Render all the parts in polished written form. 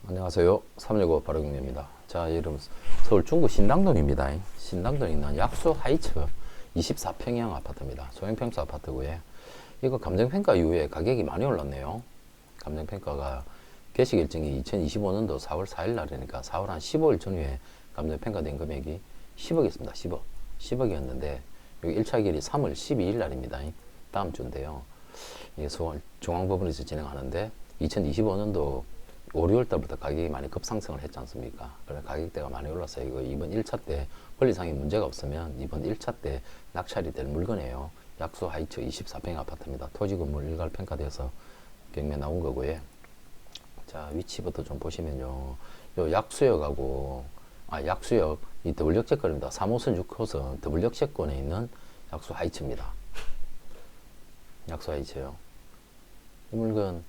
안녕하세요. 365 바로경례입니다. 자, 이름 서울 중구 신당동입니다. 신당동에 있는 약수 하이츠 24평형 아파트입니다. 소형평수 아파트고요. 이거 감정평가 이후에 가격이 많이 올랐네요. 감정평가가 개시 일정이 2025년도 4월 4일 날이니까 4월 한 15일 전후에 감정평가된 금액이 10억이었습니다. 10억. 10억이었는데 여기 1차 기일이 3월 12일 날입니다. 다음 주인데요. 이게 서울 중앙법원에서 진행하는데 2025년도 5, 6월 달부터 가격이 많이 급상승을 했지 않습니까? 그래 가격대가 많이 올랐어요. 이거 이번 1차 때 권리상의 문제가 없으면 이번 1차 때 낙찰이 될 물건이에요. 약수 하이츠 24평 아파트입니다. 토지 건물 일괄 평가돼서 경매 나온 거고요. 자, 위치부터 좀 보시면요. 요 약수역하고 약수역 이 더블역세권입니다. 3호선 6호선 더블역세권에 있는 약수 하이츠입니다. 약수 하이츠요. 이 물건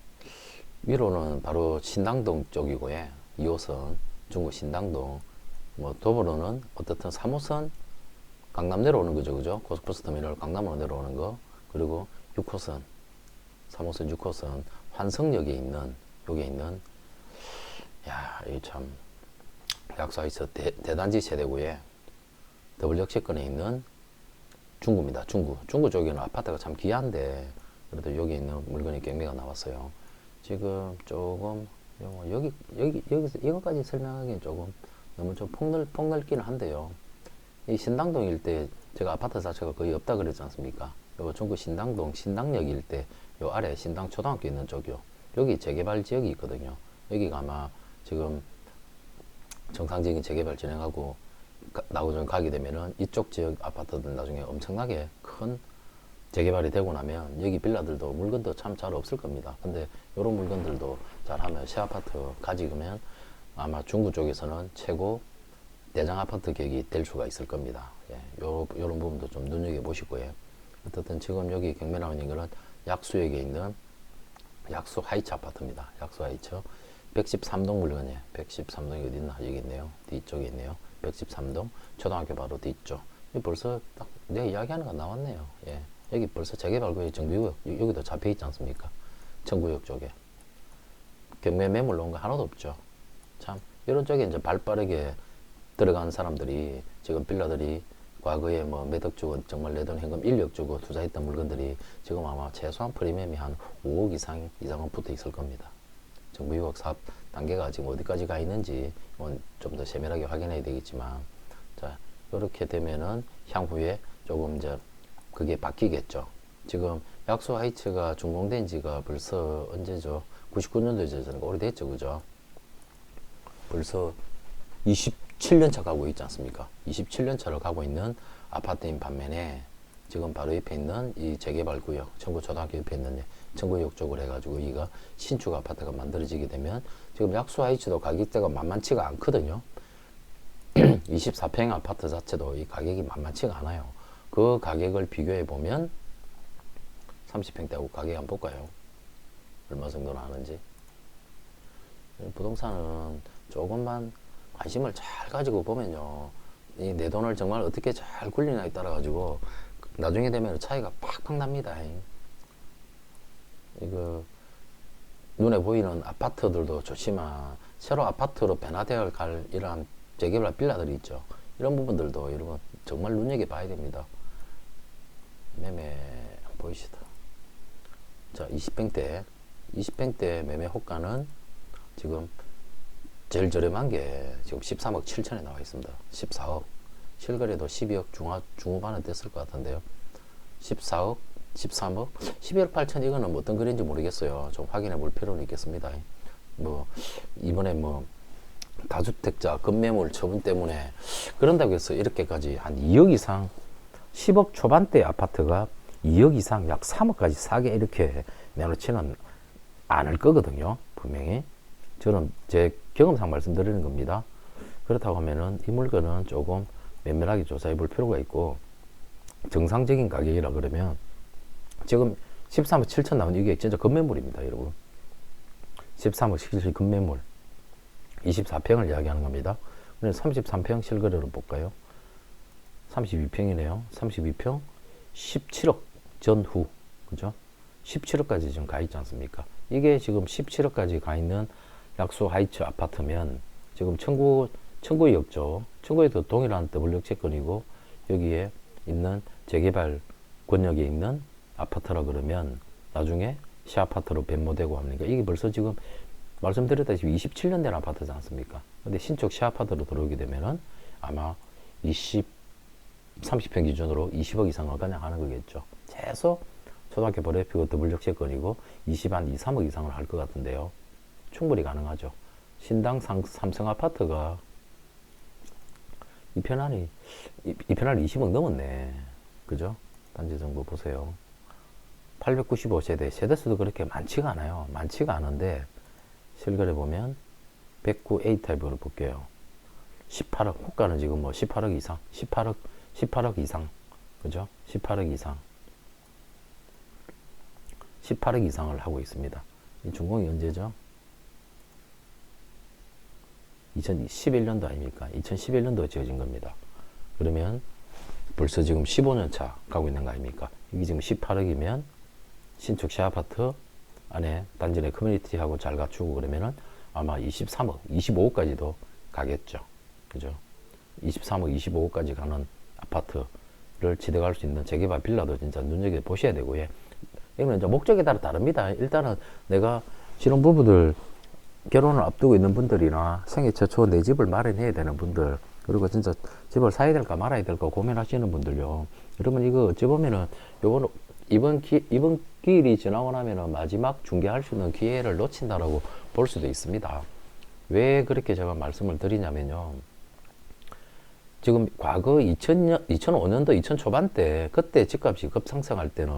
위로는 바로 신당동 쪽이고요. 2호선 중구 신당동. 뭐 도보로는 어떻든 3호선 강남 내려오는 거죠, 그죠? 고속버스 터미널 강남으로 내려오는 거. 그리고 6호선 3호선 6호선 환성역에 있는 여기 있는 이 참 약수하이츠 대단지 세대고요. 더블역세권에 있는 중구입니다. 중구 쪽에는 아파트가 참 귀한데 그래도 여기 있는 물건이 경매가 나왔어요. 지금 조금 여기서 이것까지 설명하기엔 조금 너무 좀 폭넓기는 한데요. 이 신당동 일대 제가 아파트 자체가 거의 없다 그랬지 않습니까? 요 중구 신당동 신당역 일대 요 아래 신당 초등학교 있는 쪽이요. 여기 재개발 지역이 있거든요. 여기가 아마 지금 정상적인 재개발 진행하고 나중에 가게 되면은 이쪽 지역 아파트들 나중에 엄청나게 큰 재개발이 되고 나면 여기 빌라들도 물건도 참 잘 없을 겁니다. 근데 이런 물건들도 잘하면 새 아파트 가지면 아마 중구 쪽에서는 최고 대장 아파트 격이 될 수가 있을 겁니다. 요런 부분도 좀 눈여겨보시고요. 어쨌든 지금 여기 경매 나오는 거는 약수역에 있는 약수 하이츠 아파트입니다. 약수 하이츠 113동 물건이에요. 113동이 어디 있나? 여기 있네요. 뒤쪽에 있네요. 113동 초등학교 바로 뒤쪽. 벌써 딱 내가 이야기하는 거 나왔네요. 여기 벌써 재개발구역 정비구역 여기도 잡혀있지 않습니까? 청구역 쪽에 경매 매물 나온 거 하나도 없죠. 참 이런 쪽에 이제 발빠르게 들어간 사람들이 지금 빌라들이 과거에 뭐 몇 억 주고 정말 내 돈 현금 1억 주고 투자했던 물건들이 지금 아마 최소한 프리미엄이 한 5억 이상은 붙어 있을 겁니다. 정부유학 사업 단계가 지금 어디까지 가 있는지 좀 더 세밀하게 확인해야 되겠지만, 자, 이렇게 되면은 향후에 조금 이제 그게 바뀌겠죠. 지금 약수 하이츠가 준공된 지가 벌써 언제죠? 99년도죠. 오래됐죠, 그죠? 벌써 27년 차 가고 있지 않습니까? 27년 차를 가고 있는 아파트인 반면에 지금 바로 옆에 있는 이 재개발 구역, 청구초등학교 옆에 있는 청구역 쪽으로 해가지고 이가 신축 아파트가 만들어지게 되면 지금 약수 하이츠도 가격대가 만만치가 않거든요. 24평 아파트 자체도 이 가격이 만만치가 않아요. 그 가격을 비교해 보면 30평대하고 가격 한번 볼까요? 얼마 정도나 하는지. 부동산은 조금만 관심을 잘 가지고 보면요, 이 내 돈을 정말 어떻게 잘 굴리냐에 따라 가지고 나중에 되면 차이가 팍팍 납니다. 이거 눈에 보이는 아파트들도 좋지만 새로 아파트로 변화되어 갈 이러한 재개발 빌라들이 있죠. 이런 부분들도 여러분 정말 눈여겨봐야 됩니다. 매매 보이시다. 자, 20평대 매매 호가는 지금 제일 저렴한 게 지금 13억 7천에 나와 있습니다. 14억 실거래도 12억 중후반은 됐을 것 같은데요. 14억 13억 12억 8천 이거는 뭐 어떤 글인지 모르겠어요. 좀 확인해 볼 필요는 있겠습니다. 뭐 이번에 뭐 다주택자 급매물 처분 때문에 그런다고 해서 이렇게까지 한 2억 이상 10억 초반대 아파트가 2억 이상 약 3억까지 사게 이렇게 내놓지는 않을 거거든요. 분명히. 저는 제 경험상 말씀드리는 겁니다. 그렇다고 하면은 이 물건은 조금 면밀하게 조사해 볼 필요가 있고, 정상적인 가격이라 그러면 지금 13억 7천 나온 이게 진짜 급매물입니다, 여러분. 13억 7천 급매물 24평을 이야기하는 겁니다. 33평 실거래로 볼까요? 32평이네요. 32평 17억 전후, 그죠? 17억까지 지금 가 있지 않습니까? 이게 지금 17억까지 가 있는 약수 하이츠 아파트면 지금 청구역죠. 청구에도 동일한 더블럭채권이고 여기에 있는 재개발 권역에 있는 아파트라 그러면 나중에 시아파트로 변모되고 합니까? 이게 벌써 지금 말씀드렸다시피 27년 된 아파트지 않습니까? 근데 신축 시아파트로 들어오게 되면은 아마 30평 기준으로 20억 이상을 그냥 하는 거겠죠. 최소 초등학교 버려피고 더블럭채권이고 20한 2, 3억 이상을 할 것 같은데요. 충분히 가능하죠. 신당 3층 아파트가 이 편안이 20억 넘었네. 그죠? 단지 정보 보세요. 895세대, 세대수도 그렇게 많지가 않아요. 많지가 않은데, 실거래 보면, 109A 타입으로 볼게요. 18억, 호가는 지금 뭐 18억 이상, 18억 이상. 그죠? 18억 이상. 18억 이상을 하고 있습니다. 이 준공이 언제죠? 2011년도 아닙니까? 2011년도에 지어진 겁니다. 그러면 벌써 지금 15년 차 가고 있는 거 아닙니까? 이게 지금 18억이면 신축 시아파트 안에 단지 내 커뮤니티하고 잘 갖추고 그러면은 아마 23억, 25억까지도 가겠죠. 그죠? 23억, 25억까지 가는 아파트를 취득할 수 있는 재개발 빌라도 진짜 눈여겨 보셔야 되고요. 이거는 이제 목적에 따라 다릅니다. 일단은 내가 신혼부부들 결혼을 앞두고 있는 분들이나 생애 최초 내 집을 마련해야 되는 분들, 그리고 진짜 집을 사야 될까 말아야 될까 고민하시는 분들요. 여러분 이거 어찌 보면은 이번 기일이 지나고 나면은 마지막 중개할 수 있는 기회를 놓친다라고 볼 수도 있습니다. 왜 그렇게 제가 말씀을 드리냐면요. 지금 과거 2005년도 2000 초반대 그때 집값이 급상승할 때는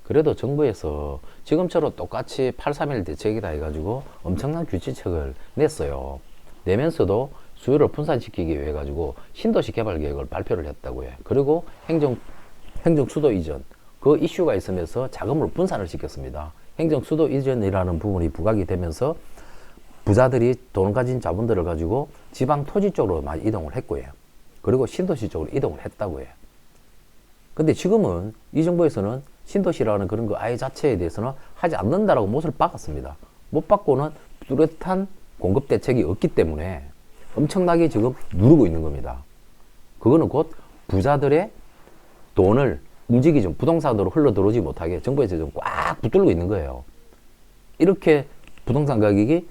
그래도 정부에서 지금처럼 똑같이 831 대책이다 해가지고 엄청난 규제책을 냈어요. 내면서도 수요를 분산시키기 위해 가지고 신도시 개발 계획을 발표를 했다고요. 그리고 행정 수도 이전 그 이슈가 있으면서 자금을 분산을 시켰습니다. 행정 수도 이전이라는 부분이 부각이 되면서 부자들이 돈 가진 자본들을 가지고 지방 토지 쪽으로 많이 이동을 했고요. 그리고 신도시 쪽으로 이동을 했다고 해요. 근데 지금은 이 정부에서는 신도시라는 그런 거 아예 자체에 대해서는 하지 않는다라고 못을 박았습니다. 못 받고는 뚜렷한 공급 대책이 없기 때문에 엄청나게 지금 누르고 있는 겁니다. 그거는 곧 부자들의 돈을 움직이지, 부동산으로 흘러 들어오지 못하게 정부에서 좀 꽉 붙들고 있는 거예요. 이렇게 부동산 가격이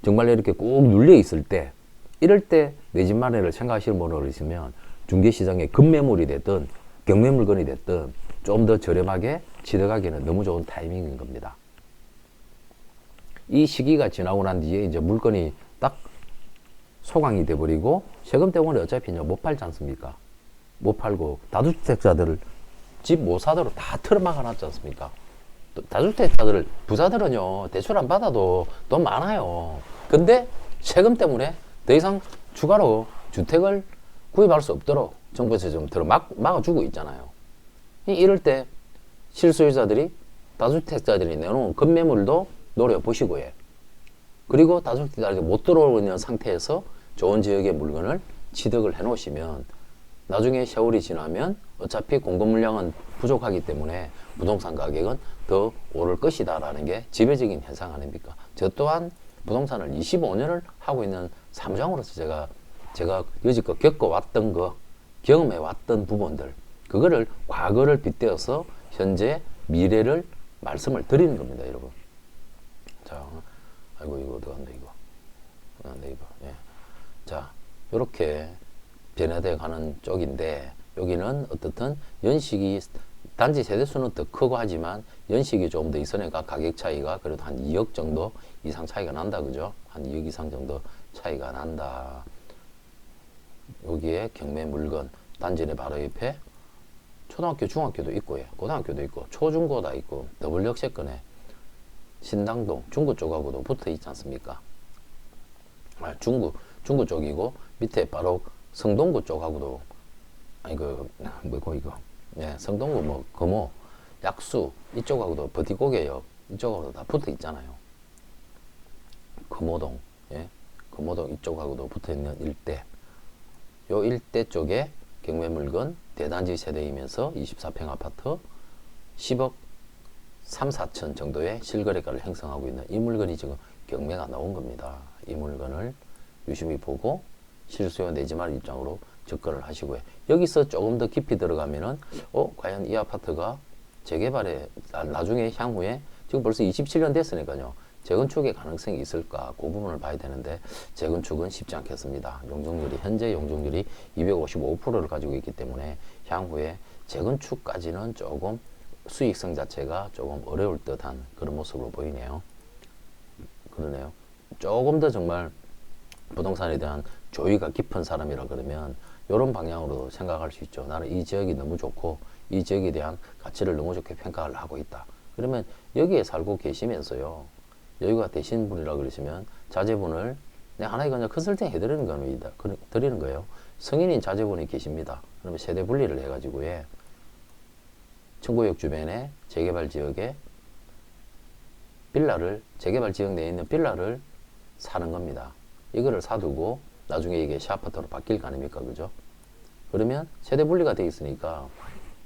정말 이렇게 꾹 눌려 있을 때, 이럴 때 내 집 마련을 생각하시는 분들 있으면 중개시장에 급매물이 됐든 경매물건이 됐든 좀 더 저렴하게 취득하기는 너무 좋은 타이밍인 겁니다. 이 시기가 지나고 난 뒤에 이제 물건이 딱 소강이 돼버리고 세금 때문에 어차피 못 팔지 않습니까? 못 팔고 다주택자들을 집 못 사도록 다 틀어막아 놨지 않습니까? 다주택자들을, 부자들은요 대출 안 받아도 돈 많아요. 근데 세금 때문에 더 이상 추가로 주택을 구입할 수 없도록 정부에서 좀 막아주고 있잖아요. 이럴 때 실소유자들이, 다주택자들이 내놓은 급매물도 노려보시고요. 그리고 다주택자들이 못 들어오는 상태에서 좋은 지역의 물건을 취득을 해 놓으시면 나중에 세월이 지나면 어차피 공급 물량은 부족하기 때문에 부동산 가격은 더 오를 것이다 라는 게 지배적인 현상 아닙니까? 저 또한 부동산을 25년을 하고 있는 사무장으로서 제가 여지껏 겪어왔던 거, 경험해왔던 부분들, 그거를 과거를 빗대어서 현재 미래를 말씀을 드리는 겁니다, 여러분. 자, 아이고 이거 어떡한데 이거. 네이버. 예. 자, 요렇게 변화되어 가는 쪽인데, 여기는 어떻든 연식이 단지 세대수는 더 크고 하지만 연식이 좀 더 있으니까 가격 차이가 그래도 한 2억 정도 이상 차이가 난다, 그죠? 한 2억 이상 정도 차이가 난다. 여기에 경매 물건 단지 내 바로 옆에 초등학교, 중학교도 있고요, 고등학교도 있고, 초중고 다 있고, 더블럭세권에 신당동 중구 쪽하고도 붙어 있지 않습니까? 중구 쪽이고 밑에 바로 성동구 쪽하고도, 뭐고 이거, 예, 성동구 뭐 금호, 약수 이쪽하고도 버티고개역 이쪽하고도 다 붙어 있잖아요. 금호동, 예, 금호동 이쪽하고도 붙어 있는 일대, 요 일대 쪽에 경매 물건 대단지 세대이면서 24평 아파트 10억 3, 4천 정도의 실거래가를 형성하고 있는 이 물건이 지금 경매가 나온 겁니다. 이 물건을 유심히 보고 실수요 내지 말 입장으로 접근을 하시고요. 여기서 조금 더 깊이 들어가면은 과연 이 아파트가 재개발에 나중에 향후에 지금 벌써 27년 됐으니까요. 재건축의 가능성이 있을까? 그 부분을 봐야 되는데 재건축은 쉽지 않겠습니다. 현재 용적률이 255%를 가지고 있기 때문에 향후에 재건축까지는 조금 수익성 자체가 조금 어려울 듯한 그런 모습으로 보이네요. 그러네요. 조금 더 정말 부동산에 대한 조의가 깊은 사람이라 그러면 이런 방향으로 생각할 수 있죠. 나는 이 지역이 너무 좋고 이 지역에 대한 가치를 너무 좋게 평가를 하고 있다. 그러면 여기에 살고 계시면서요. 여유가 되신 분이라 그러시면 자제분을 내가 하나의 그냥 컨설팅 해드리는 겁니다. 드리는 거예요. 성인인 자제분이 계십니다. 그러면 세대 분리를 해가지고 청구역 주변에 재개발 지역에 빌라를 재개발 지역 내에 있는 빌라를 사는 겁니다. 이거를 사두고 나중에 이게 시아파트로 바뀔 거 아닙니까? 그죠? 그러면 세대 분리가 돼 있으니까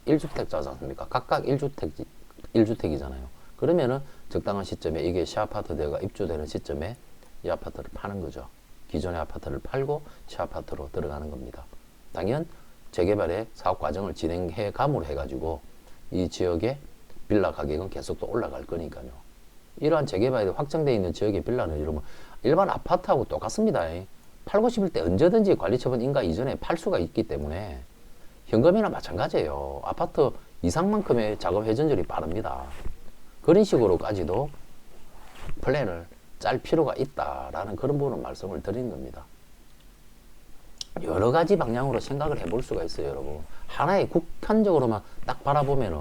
1주택자지 않습니까? 각각 1주택이잖아요. 그러면은 적당한 시점에 이게 시아파트가 입주되는 시점에 이 아파트를 파는 거죠. 기존의 아파트를 팔고 시아파트로 들어가는 겁니다. 당연 재개발의 사업 과정을 진행해 감으로 해가지고 이 지역의 빌라 가격은 계속 또 올라갈 거니까요. 이러한 재개발이 확정되어 있는 지역의 빌라는 여러분 일반 아파트하고 똑같습니다. 팔고 싶을 때 언제든지 관리처분 인가 이전에 팔 수가 있기 때문에 현금이나 마찬가지예요. 아파트 이상만큼의 작업 회전율이 빠릅니다. 그런 식으로까지도 플랜을 짤 필요가 있다라는 그런 부분을 말씀을 드리는 겁니다. 여러 가지 방향으로 생각을 해볼 수가 있어요, 여러분. 하나의 국한적으로만 딱 바라보면은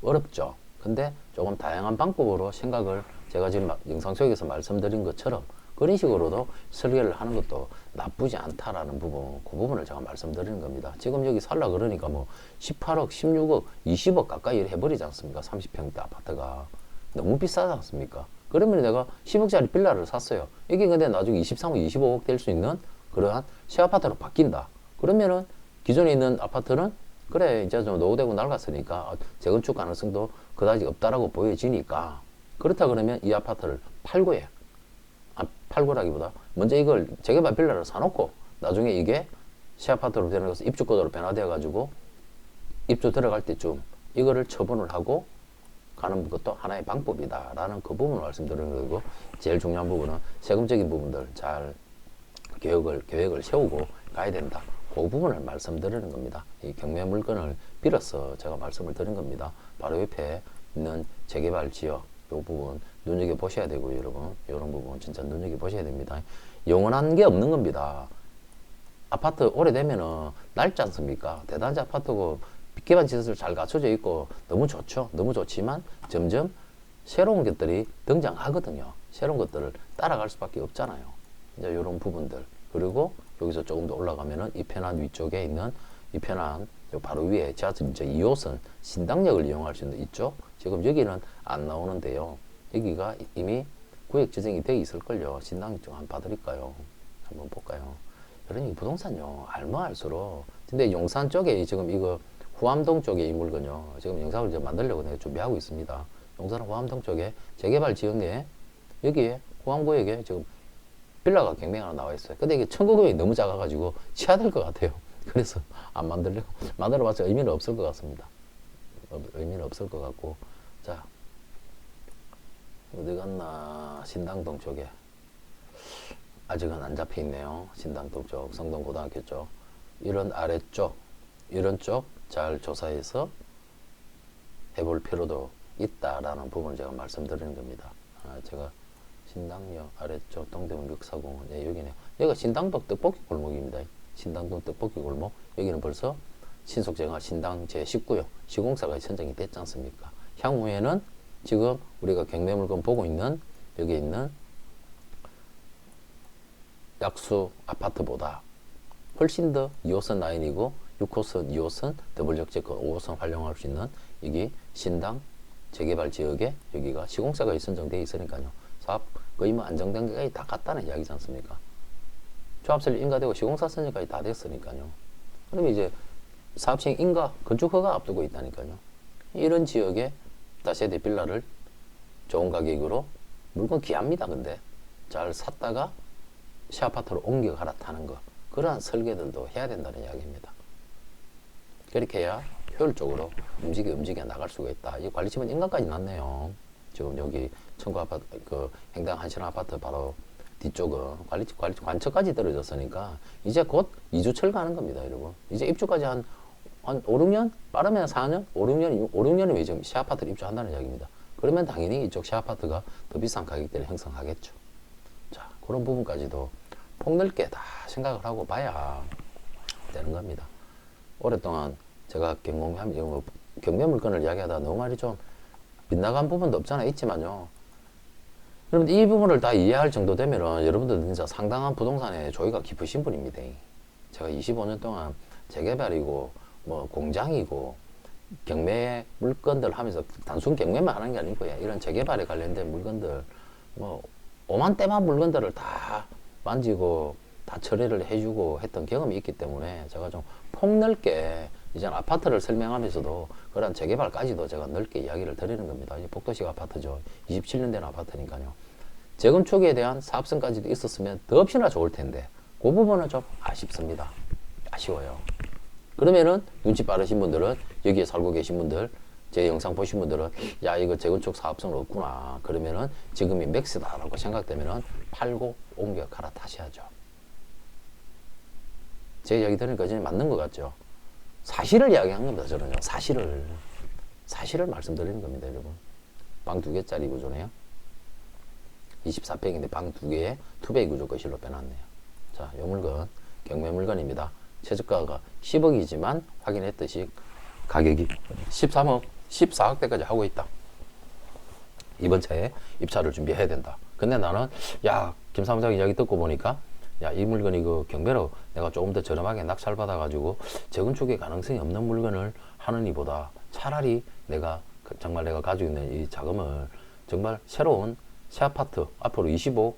어렵죠. 근데 조금 다양한 방법으로 생각을 제가 지금 영상 속에서 말씀드린 것처럼 그런 식으로도 설계를 하는 것도 나쁘지 않다라는 부분, 그 부분을 제가 말씀드리는 겁니다. 지금 여기 살라 그러니까 뭐 18억, 16억, 20억 가까이 해버리지 않습니까? 30평대 아파트가. 너무 비싸지 않습니까? 그러면 내가 10억짜리 빌라를 샀어요. 이게 근데 나중에 23억, 25억 될 수 있는 그러한 시아파트로 바뀐다. 그러면은 기존에 있는 아파트는 그래 이제 좀 노후되고 낡았으니까 재건축 가능성도 그다지 없다라고 보여지니까 그렇다 그러면 이 아파트를 팔고 해. 팔고라기보다 먼저 이걸 재개발 빌라를 사놓고 나중에 이게 시아파트로 되는 것을 입주권으로 변화되어 가지고 입주 들어갈 때쯤 이거를 처분을 하고 가는 것도 하나의 방법이다라는 그 부분을 말씀드리는 거고 제일 중요한 부분은 세금적인 부분들 잘 계획을 세우고 가야 된다. 그 부분을 말씀드리는 겁니다. 이 경매 물건을 빌어서 제가 말씀을 드린 겁니다. 바로 옆에 있는 재개발 지역 이 부분 눈여겨 보셔야 되고요, 여러분. 이런 부분 진짜 눈여겨 보셔야 됩니다. 영원한 게 없는 겁니다. 아파트 오래되면은 낡지 않습니까? 대단지 아파트고 빗개반 시설 잘 갖춰져 있고 너무 좋죠. 너무 좋지만 점점 새로운 것들이 등장하거든요. 새로운 것들을 따라갈 수밖에 없잖아요. 이제 이런 부분들. 그리고 여기서 조금 더 올라가면은 이편한 위쪽에 있는 이편한 바로 위에 지하철 이제 2호선 신당역을 이용할 수 있는 있죠. 지금 여기는 안 나오는데요. 여기가 이미 구역 지정이 돼 있을걸요. 신당역 좀 한번 봐드릴까요? 한번 볼까요? 그러니 부동산요 알면 알수록 근데 용산 쪽에 지금 이거 후암동 쪽에 이 물건요 지금 영상을 이제 만들려고 내가 준비하고 있습니다. 용산 후암동 쪽에 재개발 지역 내에 여기에 후암구역에 지금 빌라가 경매가 하나 나와 있어요. 근데 이게 청구금액이 너무 작아가지고 취하될 것 같아요. 그래서 안 만들려고 만들어봤자 의미는 없을 것 같습니다. 의미는 없을 것 같고 자 어디 갔나 신당동 쪽에 아직은 안 잡혀 있네요. 신당동 쪽 성동고등학교 쪽 이런 아래쪽 이런 쪽 잘 조사해서 해볼 필요도 있다라는 부분을 제가 말씀드리는 겁니다. 제가 신당역 아래쪽 동대문 역사공원 여기네요. 여기가 신당동 떡볶이 골목입니다. 신당동 떡볶이 골목 여기는 벌써 신속제가 신당 제19역 시공사가 선정이 됐지 않습니까? 향후에는 지금 우리가 경매물건 보고 있는 여기 있는 약수 아파트보다 훨씬 더 2호선 라인이고 6호선, 2호선, 더블역제권 5호선 활용할 수 있는 여기 신당 재개발 지역에 여기가 시공사가 선정되어 있으니까요. 사업 거의 뭐 안정된 게 다 갔다는 이야기지 않습니까? 조합설립 인가되고 시공사 선정까지 다 됐으니까요. 그러면 이제 사업시행 인가, 건축 허가 앞두고 있다니까요. 이런 지역에 다세대 빌라를 좋은 가격으로 물건 귀합니다. 근데 잘 샀다가 시아파트로 옮겨 갈아타는 거, 그러한 설계들도 해야 된다는 이야기입니다. 그렇게 해야 효율적으로 움직여 나갈 수가 있다. 이 관리집은 인간까지 났네요. 지금 여기 청구 아파트, 그 횡당 한신호 아파트 바로 뒤쪽은 관리집 관처까지 떨어졌으니까 이제 곧 2주철 가는 겁니다, 여러분. 이제 입주까지 한 5, 6년? 빠르면 4년? 5, 6년이 지금 시아파트를 입주한다는 이야기입니다. 그러면 당연히 이쪽 시아파트가 더 비싼 가격대를 형성하겠죠. 자, 그런 부분까지도 폭넓게 다 생각을 하고 봐야 되는 겁니다. 오랫동안 제가 경매 물건을 이야기하다 너무 말이 좀 빗나간 부분도 없잖아 있지만요. 여러분 이 부분을 다 이해할 정도 되면은 여러분들 진짜 상당한 부동산에 조예가 깊으신 분입니다. 제가 25년 동안 재개발이고 뭐 공장이고 경매 물건들 하면서 단순 경매만 하는 게 아니고요. 이런 재개발에 관련된 물건들 뭐 오만때만 물건들을 다 만지고 다 처리를 해주고 했던 경험이 있기 때문에 제가 좀 폭넓게 이제 아파트를 설명하면서도 그런 재개발까지도 제가 넓게 이야기를 드리는 겁니다. 이 복도식 아파트죠. 27년 된 아파트니까요. 재건축에 대한 사업성까지도 있었으면 더없이나 좋을 텐데 그 부분은 좀 아쉽습니다. 아쉬워요. 그러면은 눈치 빠르신 분들은 여기에 살고 계신 분들 제 영상 보신 분들은 야 이거 재건축 사업성 없구나 그러면은 지금이 맥스다라고 생각되면은 팔고 옮겨 갈아타셔야죠. 제 이야기 들으니까 이제 맞는 것 같죠. 사실을 이야기한 겁니다. 저는요. 사실을 말씀드리는 겁니다, 여러분. 방 2개짜리 구조네요. 24평인데 방 2개에 투베이 구조 거실로 빼놨네요. 자, 이 물건 경매 물건입니다. 최저가가 10억이지만 확인했듯이 가격이 13억, 14억대까지 하고 있다. 이번 차에 입찰을 준비해야 된다. 근데 나는 야, 김 사무장 이야기 듣고 보니까 야, 이 물건이 그 경매로 내가 조금 더 저렴하게 낙찰 받아가지고 재건축의 가능성이 없는 물건을 하는 이보다 차라리 내가 정말 내가 가지고 있는 이 자금을 정말 새로운 시아파트 앞으로 25,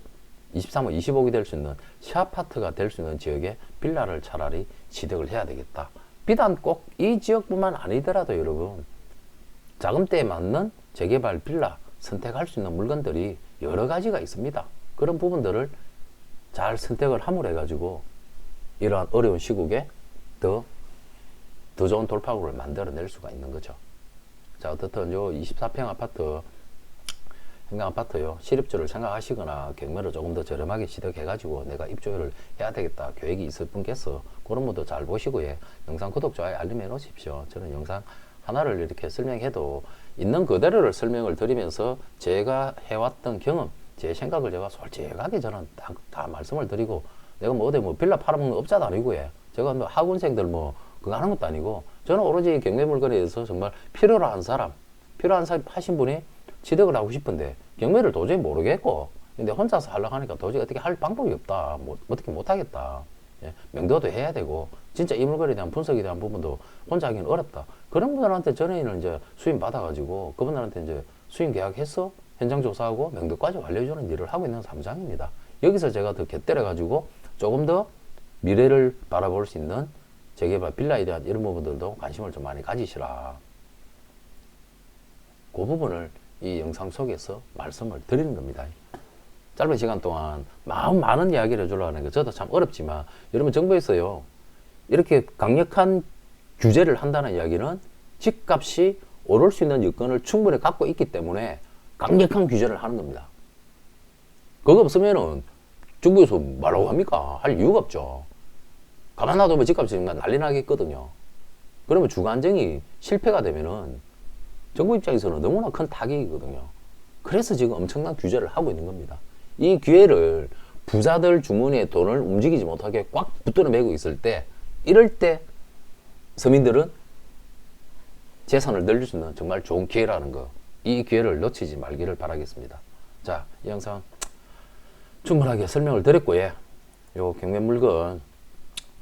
23억, 20억이 될 수 있는 시아파트가 될 수 있는 지역에 빌라를 차라리 취득을 해야 되겠다. 비단 꼭 이 지역뿐만 아니더라도 여러분 자금대에 맞는 재개발 빌라 선택할 수 있는 물건들이 여러 가지가 있습니다. 그런 부분들을 잘 선택을 함으로 해가지고 이러한 어려운 시국에 더 좋은 돌파구를 만들어낼 수가 있는 거죠. 자, 어떻든 요 24평 아파트 현강 아파트요 실입주를 생각하시거나 경매를 조금 더 저렴하게 취득해가지고 내가 입주를 해야 되겠다 계획이 있을 분께서 그런 분도 잘 보시고 영상 구독, 좋아요, 알림 해 놓으십시오. 저는 영상 하나를 이렇게 설명해도 있는 그대로를 설명을 드리면서 제가 해왔던 경험 제 생각을 제가 솔직하게 저는 다 말씀을 드리고 내가 뭐 어디 뭐 빌라 팔아먹는 업자도 아니고 제가 뭐 학원생들 뭐 그거 하는 것도 아니고 저는 오로지 경매 물건에 대해서 정말 필요로 한 사람 하신 분이 취득을 하고 싶은데 경매를 도저히 모르겠고 근데 혼자서 하려고 하니까 도저히 어떻게 할 방법이 없다. 뭐 어떻게 못하겠다. 명도도 해야 되고 진짜 이 물건에 대한 분석에 대한 부분도 혼자 하기는 어렵다. 그런 분들한테 전에는 이제 수임 받아가지고 그분들한테 이제 수임 계약해서 현장 조사하고 명도까지 완료해주는 일을 하고 있는 사무장입니다. 여기서 제가 더 곁들여가지고 조금 더 미래를 바라볼 수 있는 재개발 빌라에 대한 이런 부분들도 관심을 좀 많이 가지시라. 그 부분을 이 영상 속에서 말씀을 드리는 겁니다. 짧은 시간 동안 마음 많은 이야기를 해주려고 하는 게 저도 참 어렵지만 여러분 정부에서요 이렇게 강력한 규제를 한다는 이야기는 집값이 오를 수 있는 여건을 충분히 갖고 있기 때문에 강력한 규제를 하는 겁니다. 그거 없으면은 정부에서 말라고 합니까? 할 이유가 없죠. 가만 놔두면 집값이 난리 나겠거든요. 그러면 주거 안정이 실패가 되면은 정부 입장에서는 너무나 큰 타격이거든요. 그래서 지금 엄청난 규제를 하고 있는 겁니다. 이 기회를 부자들 주머니에 돈을 움직이지 못하게 꽉 붙들어 매고 있을 때 이럴 때 서민들은 재산을 늘릴 수 있는 정말 좋은 기회라는 거 이 기회를 놓치지 말기를 바라겠습니다. 자, 이 영상 충분하게 설명을 드렸고 요 경매 물건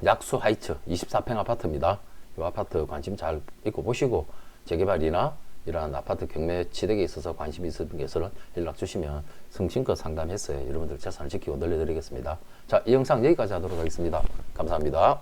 약수 하이츠 24평 아파트입니다. 이 아파트 관심 잘 있고 보시고 재개발이나 이러한 아파트 경매 취득에 있어서 관심이 있으신 분께서는 연락 주시면 성심껏 상담해서 여러분들 재산을 지키고 늘려드리겠습니다. 자, 이 영상 여기까지 하도록 하겠습니다. 감사합니다.